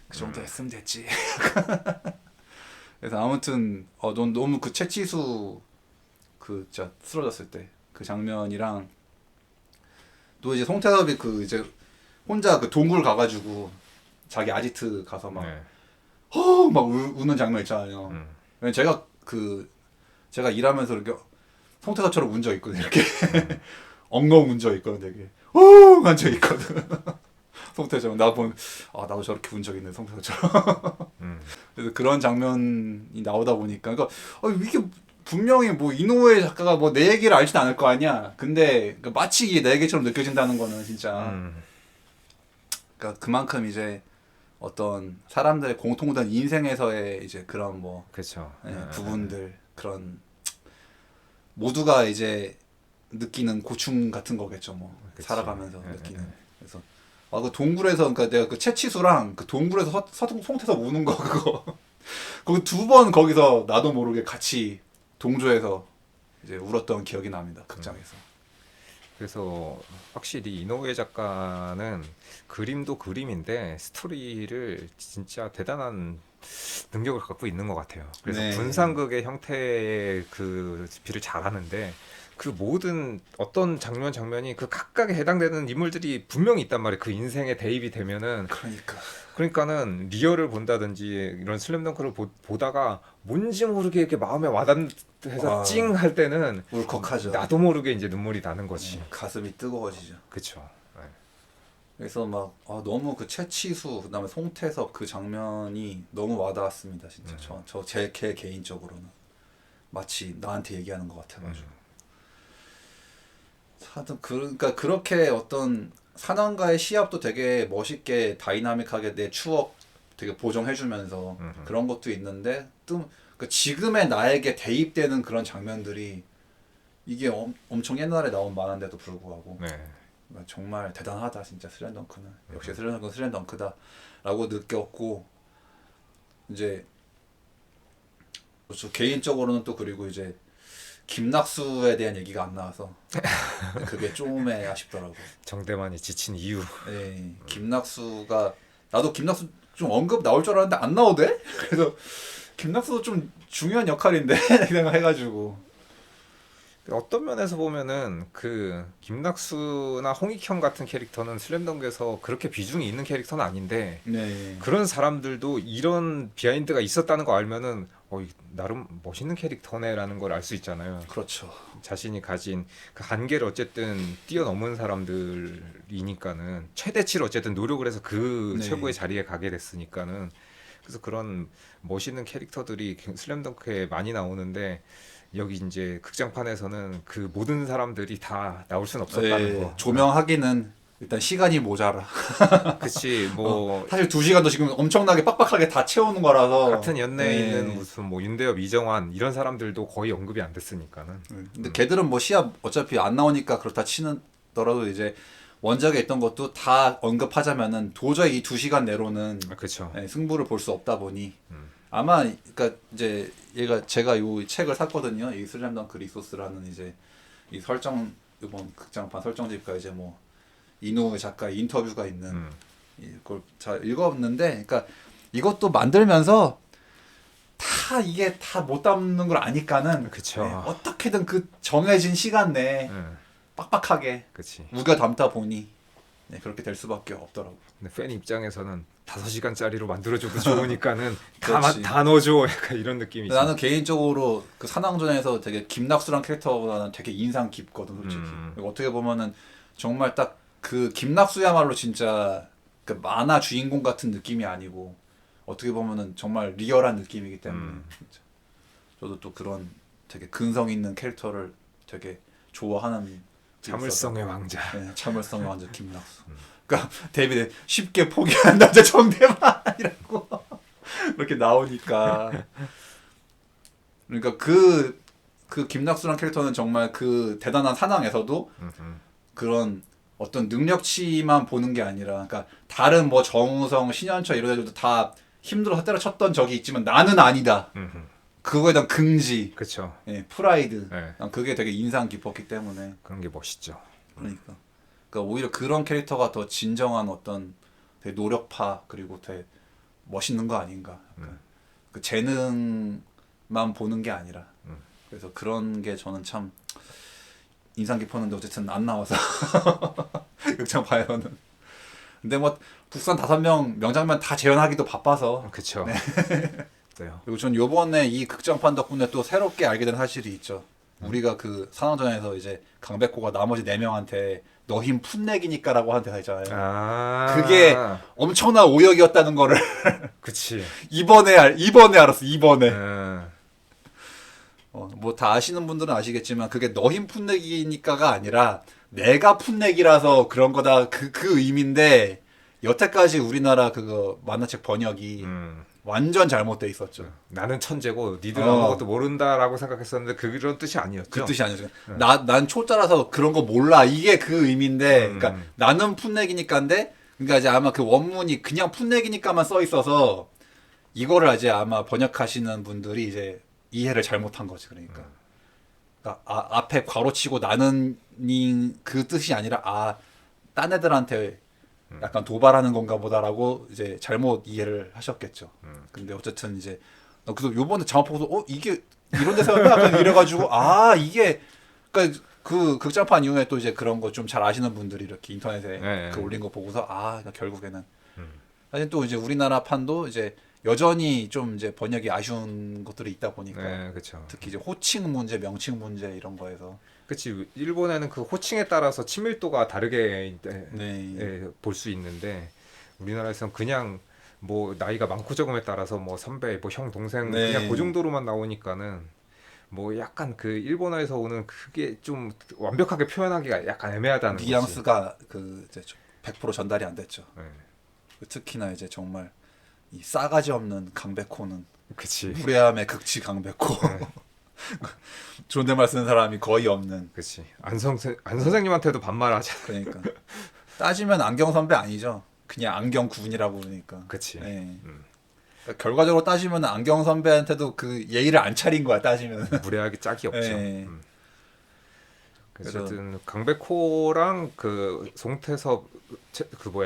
그 정도 했으면 됐지. 그래서 아무튼 넌 너무 그 채치수 그 진짜 쓰러졌을 때 그 장면이랑 또 이제 송태섭이 그 이제 혼자 그 동굴 가가지고 자기 아지트 가서 막 네. 막 우는 장면 있잖아요. 왜냐면 제가 일하면서 이렇게 송태섭처럼 운 적 있거든 이렇게 엉엉 운 적 있거든 되게 한 적 있거든. 송태섭 나 보면 나도 저렇게 운 적 있네 송태섭처럼. 그래서 그런 장면이 나오다 보니까 그러니까 이게 분명히 뭐 이노우에 작가가 뭐 내 얘기를 알진 않을 거 아니야. 근데 그러니까 마치 이게 내 얘기처럼 느껴진다는 거는 진짜 그러니까 그만큼 이제 어떤 사람들의 공통된 인생에서의 이제 그런 뭐 그렇죠. 부분들 그런 모두가 이제 느끼는 고충 같은 거겠죠 뭐. 그치. 살아가면서 느끼는. 그래서 그 동굴에서 그러니까 내가 그 채치수랑 그 동굴에서 송태섭 우는 거 그거 그 두 번 거기서 나도 모르게 같이 동조해서 이제 울었던 기억이 납니다 극장에서. 그래서 확실히 이노우에 작가는 그림도 그림인데 스토리를 진짜 대단한 능력을 갖고 있는 것 같아요. 그래서 네. 분상극의 형태의 그 비를 잘하는데 그 모든 어떤 장면이 그 각각에 해당되는 인물들이 분명히 있단 말이에요. 그 인생에 대입이 되면은 그러니까는 리얼을 본다든지 이런 슬램덩크를 보다가 뭔지 모르게 이렇게 마음에 와닿해서 찡 할 때는 울컥하죠. 나도 모르게 이제 눈물이 나는 거지. 가슴이 뜨거워지죠. 그쵸. 네. 그래서 막 너무 그 채치수 그다음에 송태섭 그 장면이 너무 와닿았습니다 진짜. 제 개인적으로는 마치 나한테 얘기하는 것 같아가지고. 하여튼 그러니까 그렇게 어떤 사람과의 시합도 되게 멋있게 다이나믹하게 내 추억 되게 보정해주면서 그런 것도 있는데 또 그 지금의 나에게 대입되는 그런 장면들이 이게 엄청 옛날에 나온 만화인데도 불구하고 네. 정말 대단하다 진짜 슬램덩크는. 역시 슬램덩크는 슬램덩크다라고 느꼈고 이제 저 개인적으로는 또 그리고 이제 김낙수에 대한 얘기가 안 나와서 그게 좀 아쉽더라고. 정대만이 지친 이유. 네, 김낙수가 나도 김낙수 좀 언급 나올 줄 알았는데 안 나오대? 그래서 김낙수도 좀 중요한 역할인데 생각해가지고. 어떤 면에서 보면은 그 김낙수나 홍익형 같은 캐릭터는 슬램덩크에서 그렇게 비중이 있는 캐릭터는 아닌데 네. 그런 사람들도 이런 비하인드가 있었다는 거 알면은 나름 멋있는 캐릭터네라는 걸 알 수 있잖아요. 그렇죠. 자신이 가진 그 한계를 어쨌든 뛰어넘은 사람들이니까는 최대치로 어쨌든 노력을 해서 그 네. 최고의 자리에 가게 됐으니까는 그래서 그런 멋있는 캐릭터들이 슬램덩크에 많이 나오는데 여기 이제 극장판에서는 그 모든 사람들이 다 나올 순 없었다는 네, 거. 조명하기는 일단 시간이 모자라. 그치 뭐 사실 2시간도 지금 엄청나게 빡빡하게 다 채우는 거라서. 같은 연내에 네. 있는 무슨 뭐 윤대엽, 이정환 이런 사람들도 거의 언급이 안 됐으니까는. 근데 걔들은 뭐 시합 어차피 안 나오니까 그렇다 치더라도 이제 원작에 있던 것도 다 언급하자면은 도저히 이 2시간 내로는 그렇죠. 승부를 볼 수 없다 보니 아마 그러니까 이제 제가 요 책을 샀거든요. 이 슬램덩크 리소스라는 이제 이 이번 극장판 설정집과 이제 뭐 이노우의 작가의 인터뷰가 있는 이걸 잘 읽었는데, 그러니까 이것도 만들면서 이게 다 못 담는 걸 아니까는 그쵸. 어떻게든 그 정해진 시간 내에 빡빡하게 그치. 우겨 담다 보니 네, 그렇게 될 수밖에 없더라고. 근데 팬 입장에서는 5시간짜리로 만들어줘도 좋으니까는 그렇지. 다 넣어줘 약간 이런 느낌이지. 나는 개인적으로 그 산왕전에서 되게 김낙수란 캐릭터가 되게 인상 깊거든, 솔직히. 그리고 어떻게 보면은 정말 딱 그 김낙수야말로 진짜 그 만화 주인공 같은 느낌이 아니고 어떻게 보면은 정말 리얼한 느낌이기 때문에 진짜. 저도 또 그런 되게 근성 있는 캐릭터를 되게 좋아하는 게 참을성의 왕자. 있어서. 네, 참을성의 왕자 김낙수. 그러니까 데뷔 쉽게 포기한 남자 정대만이라고 이렇게 나오니까. 그러니까 그 김낙수란 캐릭터는 정말 그 대단한 사나에서도 그런 어떤 능력치만 보는 게 아니라, 그러니까 다른 뭐 정우성, 신현철 이런 애들도 다 힘들어서 때려쳤던 적이 있지만 나는 아니다. 그거에 대한 긍지, 그렇죠. 예, 프라이드, 네. 난 그게 되게 인상 깊었기 때문에. 그런 게 멋있죠. 그러니까 오히려 그런 캐릭터가 더 진정한 어떤 되게 노력파 그리고 되게 멋있는 거 아닌가. 약간 그 재능만 보는 게 아니라. 그래서 그런 게 저는 참 인상 깊었는데 어쨌든 안 나와서 극장판에서는. 근데 뭐 국산 5명 명장면 다 재현하기도 바빠서. 그렇죠. 네. 요 그리고 전 요번에 이 극장판 덕분에 또 새롭게 알게 된 사실이 있죠. 우리가 그 산왕전에서 이제 강백호가 나머지 4명한테 너 힘 풋내기니까라고 한 대사 있잖아요. 아. 그게 엄청난 오역이었다는 거를 그치. 이번에 알았어. 이번에. 음. 뭐 다 아시는 분들은 아시겠지만 그게 너 힘 풋내기니까가 아니라 내가 풋내기라서 그런 거다, 그 의미인데 여태까지 우리나라 그거 만화책 번역이 완전 잘못돼 있었죠. 나는 천재고 니들 아무것도 모른다라고 생각했었는데 그런 뜻이 아니었죠. 그 뜻이 아니죠. 난 초짜라서 그런 거 몰라. 이게 그 의미인데, 그러니까 나는 풋내기니까인데, 그러니까 이제 아마 그 원문이 그냥 풋내기니까만 써 있어서 이거를 이제 아마 번역하시는 분들이 이제 이해를 잘못한 거지. 그러니까 앞에 괄호치고 나는 그 뜻이 아니라 딴 애들한테 약간 도발하는 건가 보다라고 이제 잘못 이해를 하셨겠죠. 근데 어쨌든 이제 그래서 요번에 장화 보고도 이게 이런 데서 약간 이래가지고 이게 그러니까 그 극장판 이후에 또 이제 그런 거 좀 잘 아시는 분들이 이렇게 인터넷에 네. 그 올린 거 보고서 그러니까 결국에는 사실 또 이제 우리나라 판도 이제 여전히 좀 이제 번역이 아쉬운 것들이 있다 보니까 네, 그렇죠. 특히 이제 호칭 문제, 명칭 문제 이런 거에서. 그치. 일본에는 그 호칭에 따라서 친밀도가 다르게 네. 볼 수 있는데 우리나라에서는 그냥 뭐 나이가 많고 적음에 따라서 뭐 선배, 뭐 형, 동생 네. 그냥 그 정도로만 나오니까는 뭐 약간 그 일본어에서 오는 그게 좀 완벽하게 표현하기가 약간 애매하다는 거지. 뉘앙스가 그 이제 100% 전달이 안 됐죠. 네. 특히나 이제 정말 이 싸가지 없는 강백호는 그치. 무례함의 극치 강백호. 존댓말 쓰는 사람이 거의 없는. 그치. 안 선생님한테도 반말하잖아. 그러니까 따지면 안경 선배 아니죠. 그냥 안경 군이라고 그러니까. 그치. 네. 그러니까 결과적으로 따지면 안경 선배한테도 그 예의를 안 차린 거야, 따지면. 무례하기 짝이 없죠. 네. 그래서 어쨌든 강백호랑 그 송태섭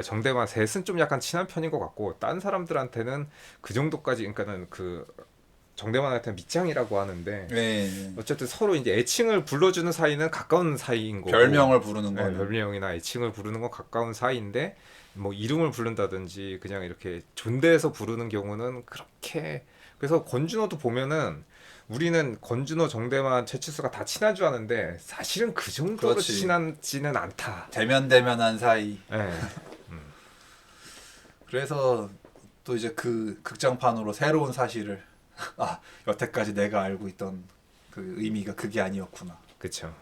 정대만 셋은 좀 약간 친한 편인 것 같고 딴 사람들한테는 그 정도까지, 그러니까는 그 정대만한테는 밑장이라고 하는데 네. 어쨌든 서로 이제 애칭을 불러주는 사이는 가까운 사이인 거고, 별명을 부르는 네, 거는. 별명이나 애칭을 부르는 건 가까운 사이인데 뭐 이름을 부른다든지 그냥 이렇게 존대해서 부르는 경우는 그렇게. 그래서 권준호도 보면은 우리는 권준호, 정대만, 최치수가 다 친한 줄 아는데 사실은 그 정도로 그렇지. 친하지는 않다. 대면대면한 사이. 네. 그래서 또 이제 그 극장판으로 새로운 사실을 여태까지 내가 알고 있던 그 의미가 그게 아니었구나. 그렇죠.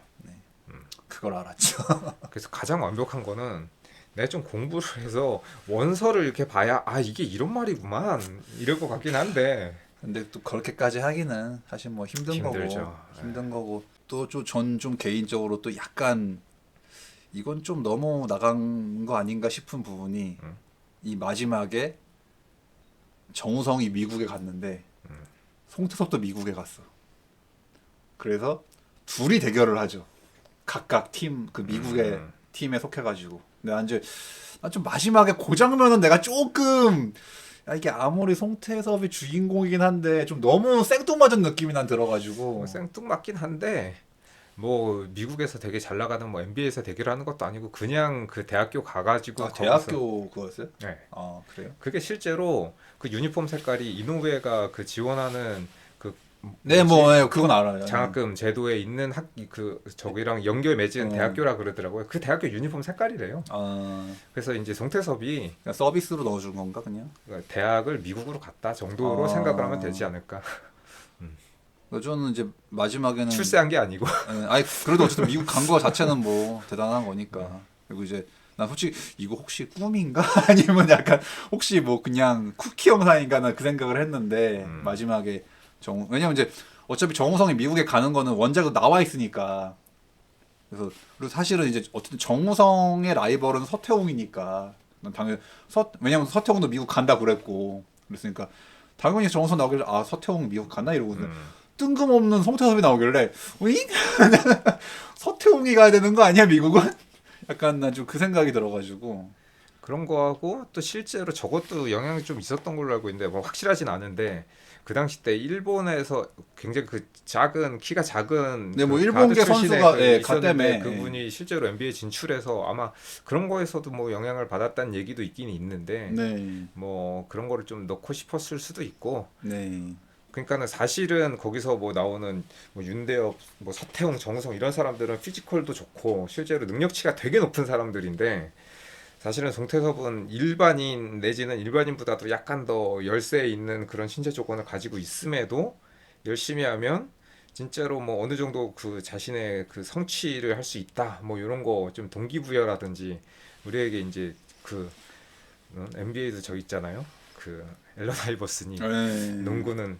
그걸 알았죠. 그래서 가장 완벽한 거는 내가 좀 공부를 해서 원서를 이렇게 봐야 이게 이런 말이구만 이럴 것 같긴 한데 근데 또 그렇게까지 하기는 사실 뭐 힘들죠. 힘든 거고 또 전 좀 개인적으로 또 약간 이건 좀 너무 나간 거 아닌가 싶은 부분이 이 마지막에 정우성이 미국에 갔는데 송태섭도 미국에 갔어. 그래서 둘이 대결을 하죠. 각각 팀 그 미국의 팀에 속해가지고. 근데 난 좀 마지막에 그 장면은 내가 조금 이게 아무리 송태섭이 주인공이긴 한데 좀 너무 생뚱맞은 느낌이 난 들어가지고. 생뚱맞긴 한데 뭐 미국에서 되게 잘 나가는 뭐 NBA에서 대기를 하는 것도 아니고 그냥 그 대학교 가가지고 아, 거기서- 대학교 그거였어요? 네. 아, 그래요? 그게 실제로 그 유니폼 색깔이 이노우에가 그 지원하는 그 네, 뭐지? 뭐 네, 그건 알아요. 장학금 제도에 있는 그 저기랑 연결 맺은 어. 대학교라 그러더라고요. 그 대학교 유니폼 색깔이래요. 아, 그래서 이제 송태섭이 그냥 서비스로 넣어준 건가 그냥? 대학을 미국으로 갔다 정도로 아. 생각을 하면 되지 않을까. 저는 이제 마지막에는 출세한 게 아니고. 예, 아니 그래도 어쨌든 미국 간 거 자체는 뭐 대단한 거니까. 그리고 이제 난 솔직히 이거 혹시 꿈인가 아니면 약간 혹시 뭐 그냥 쿠키 영상인가 나 그 생각을 했는데 마지막에 왜냐면 이제 어차피 정우성이 미국에 가는 거는 원작으로 나와 있으니까. 그래서 그리고 사실은 이제 어쨌든 정우성의 라이벌은 서태웅이니까 난 당연히 왜냐면 서태웅도 미국 간다 그랬고 그랬으니까 당연히 정우성 나오길래 아 서태웅 미국 갔나 이러고 뜬금없는 송태섭이 나오길래 윙? 서태웅이 가야 되는 거 아니야 미국은? 약간 난 좀 그 생각이 들어가지고 그런 거하고 또 실제로 저것도 영향이 좀 있었던 걸로 알고 있는데 뭐 확실하진 않은데 그 당시 때 일본에서 굉장히 그 작은 키가 작은 네, 뭐 그 일본계 가드 출신의 선수가, 그 예, 있었는데 갔다며, 그분이 실제로 NBA 진출해서 아마 그런 거에서도 뭐 영향을 받았다는 얘기도 있긴 있는데 네, 뭐 그런 거를 좀 넣고 싶었을 수도 있고 네, 그러니까는 사실은 거기서 뭐 나오는 뭐 윤대엽, 뭐 서태웅, 정우성 이런 사람들은 피지컬도 좋고 실제로 능력치가 되게 높은 사람들인데 사실은 송태섭은 일반인 내지는 일반인보다도 약간 더 열세 있는 그런 신체 조건을 가지고 있음에도 열심히 하면 진짜로 뭐 어느 정도 그 자신의 그 성취를 할 수 있다 뭐 이런 거 좀 동기부여라든지 우리에게 이제 그 NBA도 저 있잖아요 그 앨런 아이버슨이 네. 농구는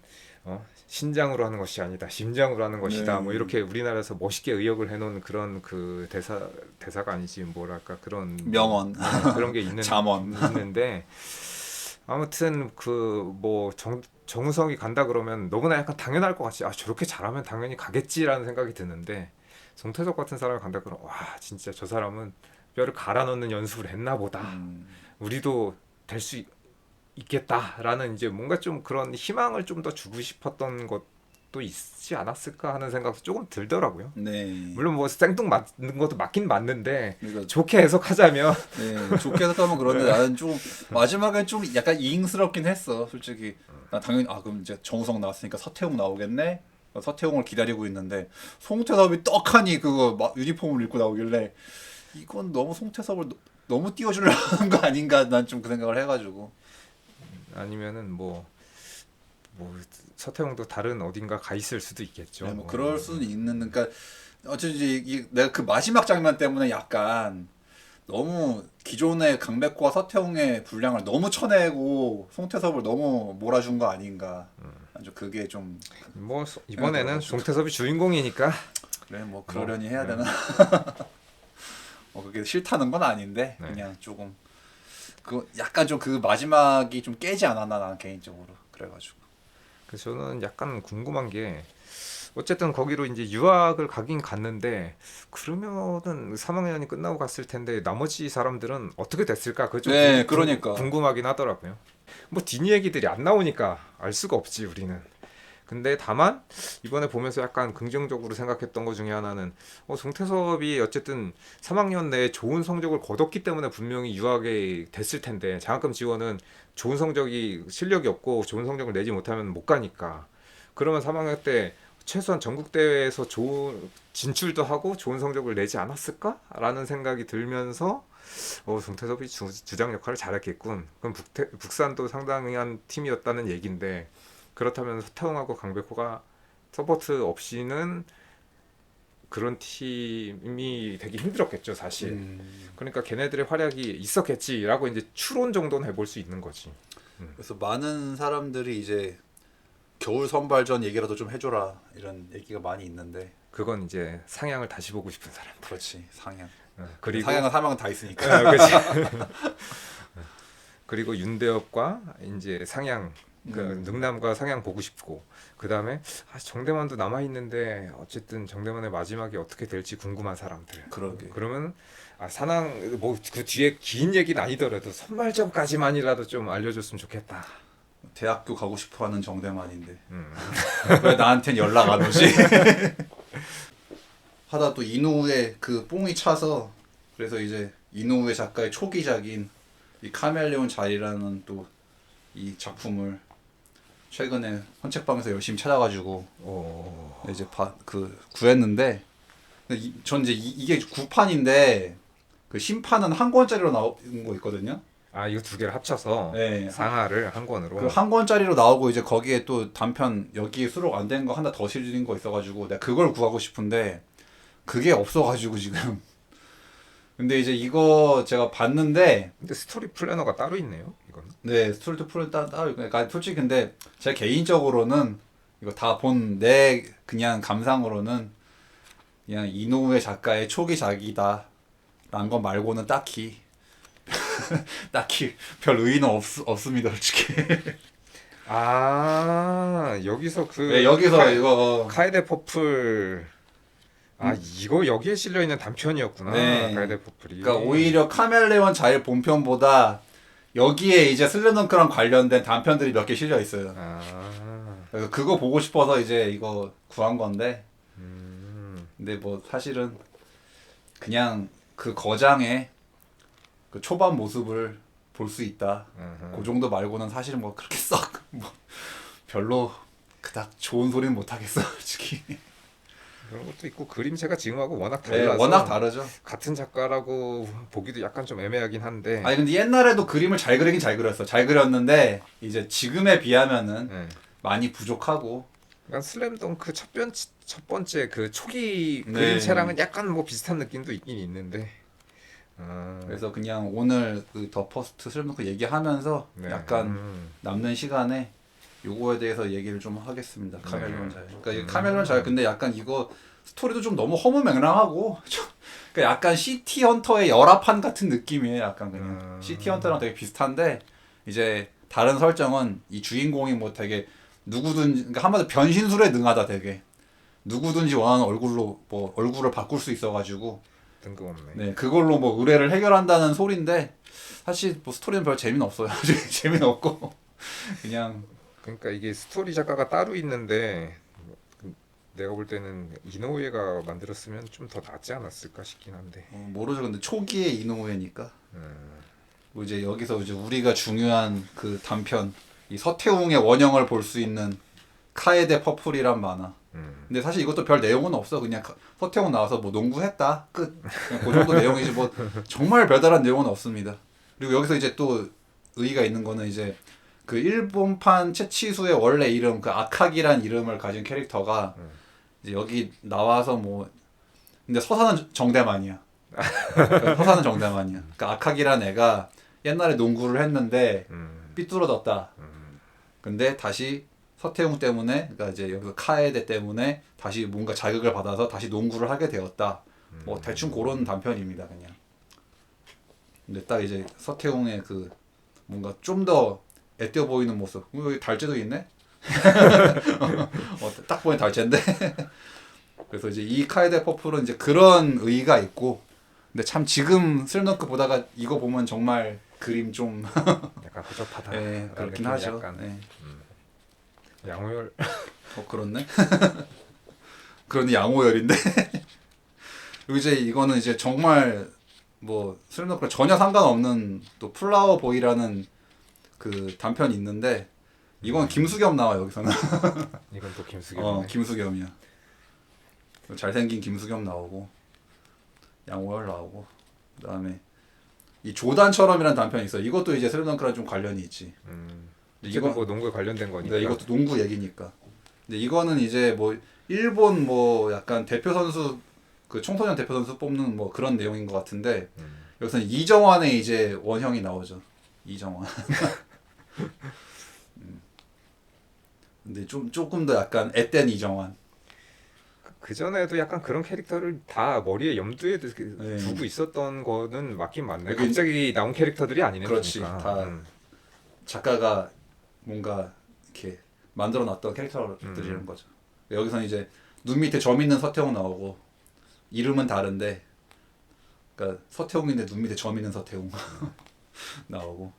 신장으로 하는 것이 아니다 심장으로 하는 것이다 네. 뭐 이렇게 우리나라에서 멋있게 의역을 해놓은 그런 그 대사가 아니지 뭐랄까 그런 명언. 그런 게 있는 잠언. 있는데 아무튼 그 뭐 정우성이 간다 그러면 너무나 약간 당연할 것 같이 아 저렇게 잘하면 당연히 가겠지라는 생각이 드는데 송태섭 같은 사람이 간다 그러면 와 진짜 저 사람은 뼈를 갈아 넣는 연습을 했나 보다 우리도 될 수 있겠다라는 이제 뭔가 좀 그런 희망을 좀 더 주고 싶었던 것도 있지 않았을까 하는 생각도 조금 들더라고요. 네. 물론 뭐 생뚱맞는 것도 맞긴 맞는데 그러니까 좋게 해석하자면 네, 좋게 해석하면 그런데 나는 좀 마지막엔 좀 약간 이잉스럽긴 했어. 솔직히 나 당연히 아 그럼 이제 정우성 나왔으니까 서태웅 나오겠네. 서태웅을 기다리고 있는데 송태섭이 떡하니 그거 유니폼을 입고 나오길래 이건 너무 송태섭을 너무 띄워주려는 거 아닌가 난 좀 그 생각을 해가지고 아니면은 뭐 서태웅도 다른 어딘가 가 있을 수도 있겠죠. 네, 뭐 그럴 수는 있는 그러니까 어쩐지 내가 그 마지막 장면 때문에 약간 너무 기존의 강백호와 서태웅의 분량을 너무 쳐내고 송태섭을 너무 몰아준 거 아닌가. 아주 그게 좀 뭐 이번에는 들어가지고. 송태섭이 주인공이니까 그래 뭐 그러려니 해야 네. 되나. 그게 싫다는 건 아닌데 네. 그냥 조금 그 약간 좀 그 마지막이 좀 깨지 않았나 나는 개인적으로 그래가지고. 그래서 저는 약간 궁금한 게 어쨌든 거기로 이제 유학을 가긴 갔는데 그러면은 3학년이 끝나고 갔을 텐데 나머지 사람들은 어떻게 됐을까? 그거 좀 네, 그러니까. 궁금하긴 하더라고요. 뭐 뒷얘기들이 안 나오니까 알 수가 없지 우리는. 근데 다만 이번에 보면서 약간 긍정적으로 생각했던 것 중에 하나는 송태섭이 어쨌든 3학년 내에 좋은 성적을 거뒀기 때문에 분명히 유학에 됐을 텐데 장학금 지원은 좋은 성적이 실력이 없고 좋은 성적을 내지 못하면 못 가니까 그러면 3학년 때 최소한 전국 대회에서 좋은 진출도 하고 좋은 성적을 내지 않았을까라는 생각이 들면서 송태섭이 주장 역할을 잘했겠군. 그럼 북산도 상당한 팀이었다는 얘긴데 그렇다면 서태웅하고 강백호가 서포트 없이는 그런 팀이 되게 힘들었겠죠 사실. 그러니까 걔네들의 활약이 있었겠지라고 이제 추론 정도는 해볼 수 있는 거지. 그래서 많은 사람들이 이제 겨울 선발전 얘기라도 좀 해줘라 이런 얘기가 많이 있는데 그건 이제 상향을 다시 보고 싶은 사람. 그렇지 상향. 그리고 상향은 3학은 다 있으니까. 그렇지. 그리고 윤대엽과 이제 상향 그 능남과 상향 보고 싶고 그 다음에 정대만도 남아 있는데 어쨌든 정대만의 마지막이 어떻게 될지 궁금한 사람들. 그러게. 그러면 산항 뭐 그 뒤에 긴 얘기는 아니더라도 선발전까지만이라도 좀 알려줬으면 좋겠다. 대학교 가고 싶어하는 정대만인데 왜 나한텐 연락 안 오지? 하다 또 이노우의 그 뽕이 차서 그래서 이제 이노우의 작가의 초기작인 이 카멜레온 자리라는 또 이 작품을 최근에 헌책방에서 열심히 찾아가지고 이제 구했는데 전 이제 이게 구판인데 그 심판은 한 권짜리로 나온 거 있거든요. 아 이거 두 개를 합쳐서 네. 상하를 한 권으로. 그 한 권짜리로 나오고 이제 거기에 또 단편 여기 수록 안 된 거 하나 더 실린 거 있어가지고 내가 그걸 구하고 싶은데 그게 없어가지고 지금. 근데 이제 이거 제가 봤는데 근데 스토리 플래너가 따로 있네요. 이건. 네 스토리트 풀은 따로 있고 그러니까 솔직히 근데 제 개인적으로는 이거 다 본 내 그냥 감상으로는 그냥 이노우의 작가의 초기작이다 라는 거 말고는 딱히 별 의의는 없습니다 솔직히. 아 여기서 그 네, 여기서 이거 카에데 퍼플. 아 이거 여기에 실려 있는 단편이었구나. 네. 카에데 퍼플이. 그러니까 오히려 카멜레온 자일 본편보다 여기에 이제 슬램덩크랑 관련된 단편들이 몇 개 실려 있어요. 아. 그래서 그거 보고 싶어서 이제 이거 구한 건데 음. 근데 뭐 사실은 그냥 그 거장의 그 초반 모습을 볼 수 있다. 그 정도 말고는 사실은 뭐 그렇게 썩 뭐 별로 그닥 좋은 소리는 못 하겠어 솔직히. 그런 것도 있고 그림체가 지금하고 워낙 네, 달라서 워낙 다르죠. 같은 작가라고 보기도 약간 좀 애매하긴 한데. 아니 근데 옛날에도 그림을 잘 그리긴 잘 그렸어. 잘 그렸는데 이제 지금에 비하면은 네. 많이 부족하고. 그러니까 슬램덩크 첫 번째 그 초기 네. 그림체랑은 약간 뭐 비슷한 느낌도 있긴 있는데. 그래서 그냥 오늘 그 더 퍼스트 슬램덩크 얘기하면서 네. 약간 남는 시간에 요거에 대해서 얘기를 좀 하겠습니다. 카멜레온 자유. 그러니까 이 카멜레온 자유 근데 약간 이거 스토리도 좀 너무 허무맹랑하고 그러니까 약간 시티 헌터의 열화판 같은 느낌이에요. 약간 그냥 시티 헌터랑 되게 비슷한데 이제 다른 설정은 이 주인공이 뭐 되게 누구든지 그러니까 한마디로 변신술에 능하다 되게 누구든지 원하는 얼굴로 뭐 얼굴을 바꿀 수 있어가지고 뜬금없네. 네 그걸로 뭐 의뢰를 해결한다는 소리인데 사실 뭐 스토리는 별 재미는 없어요. 재미는 없고 그냥 그러니까 이게 스토리 작가가 따로 있는데 내가 볼 때는 이노우에가 만들었으면 좀 더 낫지 않았을까 싶긴 한데. 모르죠. 근데 초기에 이노우에니까 뭐 이제 여기서 이제 우리가 중요한 그 단편 이 서태웅의 원형을 볼 수 있는 카에데 퍼플이란 만화. 근데 사실 이것도 별 내용은 없어. 그냥 서태웅 나와서 뭐 농구했다 끝. 그냥 그 정도 내용이지 뭐 정말 별다른 내용은 없습니다. 그리고 여기서 이제 또 의의가 있는 거는 이제 그 일본판 채치수의 원래 이름 그 아카기란 이름을 가진 캐릭터가 이제 여기 나와서 뭐 근데 서사는 정대만이야. 서사는 정대만이야. 그러니까 아카기란 애가 옛날에 농구를 했는데 삐뚤어졌다. 근데 다시 서태웅 때문에 그러니까 이제 여기서 카에데 때문에 다시 뭔가 자극을 받아서 다시 농구를 하게 되었다. 뭐 대충 그런 단편입니다, 그냥. 근데 딱 이제 서태웅의 그 뭔가 좀 더 애띄어 보이는 모습. 여기 달재도 있네. 딱 보니 달재인데. 그래서 이제 이 카에데 퍼플은 이제 그런 의의가 있고, 근데 참 지금 슬램덩크 보다가 이거 보면 정말 그림 좀 약간 허접하다. 네, 그렇긴 하죠. 약간. 네. 양호열. 그렇네. 그러니 양호열인데. 그리고 이제 이거는 이제 정말 뭐 슬램덩크랑 전혀 상관없는 또 플라워 보이라는 그 단편이 있는데 이건 김수겸 나와 여기서는. 이건 또 김수겸. 김수겸이야. 잘생긴 김수겸 나오고 양호열 나오고 그다음에 이 조단처럼이라는 단편이 있어. 이것도 이제 슬램덩크랑 좀 관련이 있지. 이거 뭐 농구에 관련된 거니까. 네, 이것도 농구 얘기니까. 근데 이거는 이제 뭐 일본 뭐 약간 대표 선수 그 청소년 대표 선수 뽑는 뭐 그런 내용인 것 같은데 여기서는 이정환의 이제 원형이 나오죠. 이정환. 근데 조금 더 약간 앳된 이정환. 그 전에도 약간 그런 캐릭터를 다 머리에 염두에 네. 두고 있었던 거는 맞긴 맞네. 여기 갑자기 나온 캐릭터들이 아니네. 그렇지. 보니까. 다 작가가 뭔가 이렇게 만들어놨던 캐릭터들이라는 거죠. 여기서는 이제 눈 밑에 점 있는 서태웅 나오고 이름은 다른데, 그러니까 서태웅인데 눈 밑에 점 있는 서태웅 나오고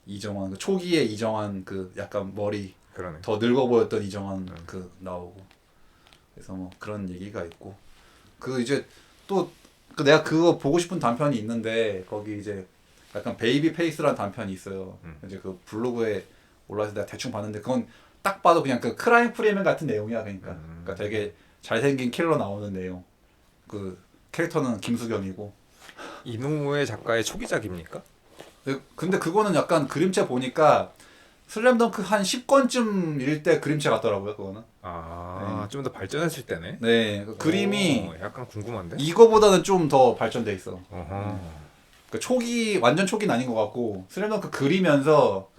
이정환 그 초기의 이정환 그 약간 머리 그러네. 더 늙어 보였던 이정환 그 나오고 그래서 뭐 그런 얘기가 있고 그 이제 또 그 내가 그거 보고 싶은 단편이 있는데 거기 이제 약간 베이비 페이스라는 단편이 있어요. 이제 그 블로그에 올라서 내가 대충 봤는데 그건 딱 봐도 그냥 그 크라임 프리맨 같은 내용이야. 그러니까 되게 잘생긴 킬러 나오는 내용. 그 캐릭터는 김수겸이고. 이노우에 작가의 초기작입니까? 근데 그거는 약간 그림체 보니까 슬램덩크 한 10권쯤일 때 그림체 같더라고요. 그거는. 아, 좀 더 발전했을 때네. 네, 그 그림이 약간 궁금한데. 이거보다는 좀 더 발전돼 있어. 어허. 그 초기 완전 초기는 아닌 것 같고 슬램덩크 그리면서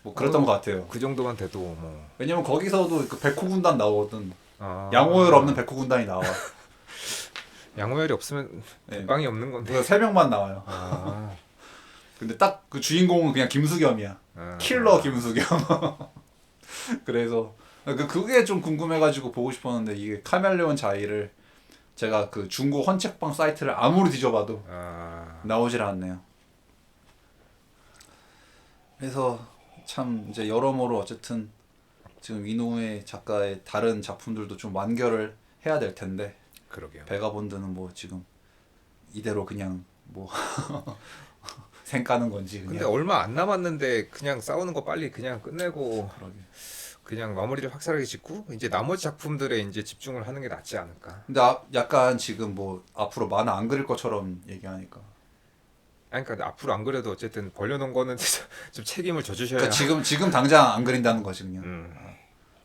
뭐 그랬던 것 같아요. 그 정도만 돼도 뭐. 왜냐면 거기서도 그 백호 군단 나오거든. 아. 양호열 없는 백호 군단이 나와. 양호열이 없으면 네. 빵이 없는 건데. 그래서 세 명만 나와요. 아. 근데 딱 그 주인공은 그냥 김수겸이야. 아. 킬러 김수겸. 그래서 그게 좀 궁금해가지고 보고 싶었는데 이게 카멜레온 자이를 제가 그 중고 헌책방 사이트를 아무리 뒤져봐도 아. 나오질 않네요. 그래서 참 이제 여러모로 어쨌든 지금 이노우에 작가의 다른 작품들도 좀 완결을 해야 될 텐데 그러게요. 베가본드는 뭐 지금 이대로 그냥 뭐 생 까는 건지 근데 그냥. 얼마 안 남았는데 그냥 싸우는 거 빨리 그냥 끝내고 그러게. 그냥 마무리를 확실하게 짓고 이제 나머지 작품들에 이제 집중을 하는 게 낫지 않을까. 근데 약간 지금 뭐 앞으로 만화 안 그릴 것처럼 얘기하니까. 아니, 그러니까 앞으로 안 그래도 어쨌든 벌려놓은 거는 좀 책임을 져주셔야. 그러니까 지금 당장 안 그린다는 거지 그냥. 음.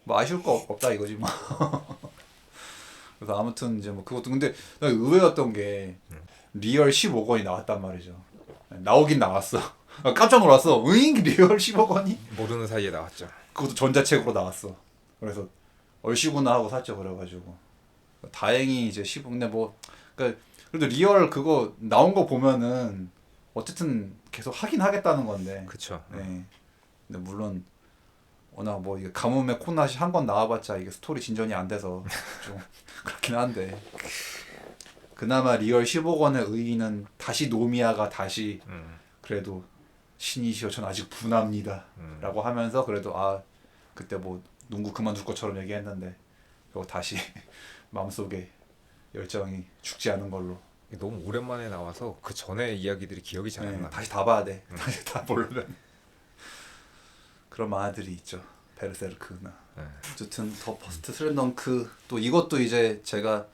뭐 아쉬울 거 없다 이거지 뭐. 그래서 아무튼 이제 뭐 그것도 근데 나 의외였던 게 리얼 15권이 나왔단 말이죠. 나오긴 나왔어. 깜짝 놀랐어. 으잉 리얼 15권이? 모르는 사이에 나왔죠. 그것도 전자책으로 나왔어. 그래서 얼씨구나 하고 샀죠. 그래가지고 다행히 이제 15. 근데 뭐 그러니까 그래도 리얼 그거 나온 거 보면은 어쨌든 계속 하긴 하겠다는 건데. 그쵸. 네. 근데 물론 워낙 뭐 이게 가뭄의 코낫이 한 권 나와봤자 이게 스토리 진전이 안 돼서 좀 그렇긴 한데 그나마 리얼 15권의 의의는 다시 노미야가 다시 그래도 신이시여 전 아직 분합니다 라고 하면서 그래도 아 그때 뭐 농구 그만둘 것처럼 얘기했는데 그거 다시 마음속에 열정이 죽지 않은 걸로. 너무 오랜만에 나와서 그 전에 이야기들이 기억이 잘 안 네, 나. 다시 다 봐야 돼. 다시 다 보려면 그런 만화들이 있죠. 베르세르크나. 네. 어쨌든 더 퍼스트 슬램덩크 또 이것도 이제 제가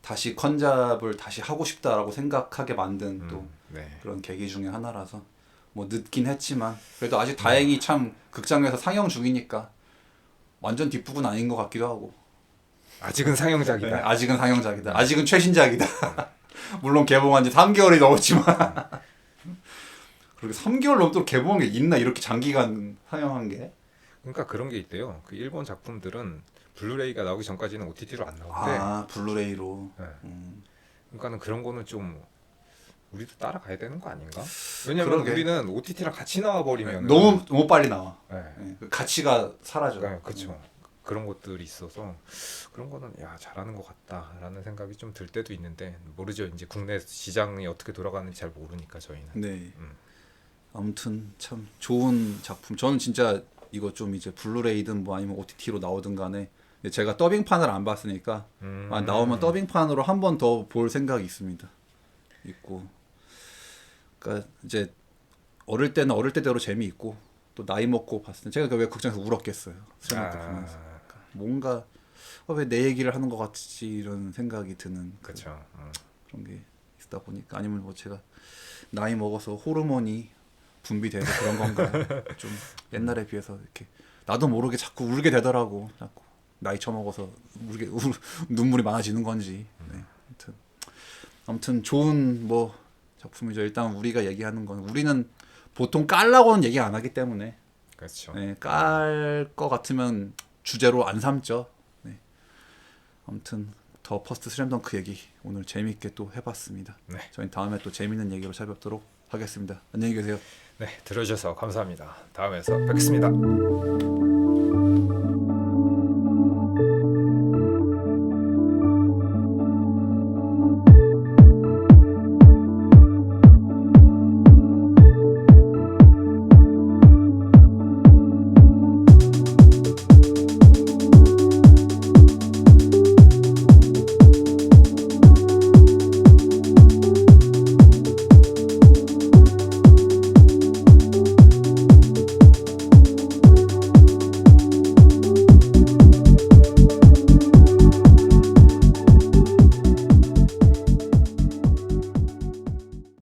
다시 컨잡을 다시 하고 싶다라고 생각하게 만든 또 네. 그런 계기 중에 하나라서 뭐 늦긴 했지만 그래도 아직 다행히 참 극장에서 상영 중이니까 완전 뒷부분 아닌 것 같기도 하고. 아직은 상영작이다. 네, 아직은 상영작이다. 아직은 최신작이다. 물론 개봉한 지 3개월이 넘었지만 그렇게 3개월 넘도록 개봉한 게 있나 이렇게 장기간 상영한 게. 그러니까 그런 게 있대요. 그 일본 작품들은 블루레이가 나오기 전까지는 OTT로 안 나오는데. 아 블루레이로. 네. 그러니까는 그런 거는 좀 우리도 따라가야 되는 거 아닌가? 왜냐면 그러게. 우리는 OTT랑 같이 나와 버리면 너무 빨리 나와. 네. 네, 그 가치가 사라져. 네, 그렇죠. 그런 것들이 있어서 그런 거는 야 잘하는 것 같다라는 생각이 좀 들 때도 있는데 모르죠. 이제 국내 시장이 어떻게 돌아가는지 잘 모르니까 저희는. 네. 아무튼 참 좋은 작품. 저는 진짜 이거 좀 이제 블루레이든 뭐 아니면 OTT로 나오든 간에 제가 더빙판을 안 봤으니까 나오면 더빙판으로 한 번 더 볼 생각이 있습니다. 있고. 그러니까 이제 어릴 때는 어릴 때대로 재미있고 또 나이 먹고 봤을 때 제가 왜 극장에서 울었겠어요. 슬램덩크 보면서. 그러니까 뭔가 왜 내 얘기를 하는 것 같지 이런 생각이 드는 그렇죠. 그런 게 있다 보니까 아니면 뭐 제가 나이 먹어서 호르몬이 분비돼서 그런 건가 좀 옛날에 비해서 이렇게 나도 모르게 자꾸 울게 되더라고. 자꾸 나이 처먹어서 눈물이 많아지는 건지. 네. 아무튼 좋은 뭐 작품이죠. 일단 우리가 얘기하는 건 우리는 보통 깔라고는 얘기 안 하기 때문에 그렇죠. 네, 깔 것 같으면 주제로 안 삼죠. 네. 아무튼 더 퍼스트 슬램덩크 얘기 오늘 재미있게 또 해봤습니다. 네. 저희 다음에 또 재미있는 얘기로 찾아뵙도록 하겠습니다. 안녕히 계세요. 네, 들어주셔서 감사합니다. 다음에서 뵙겠습니다.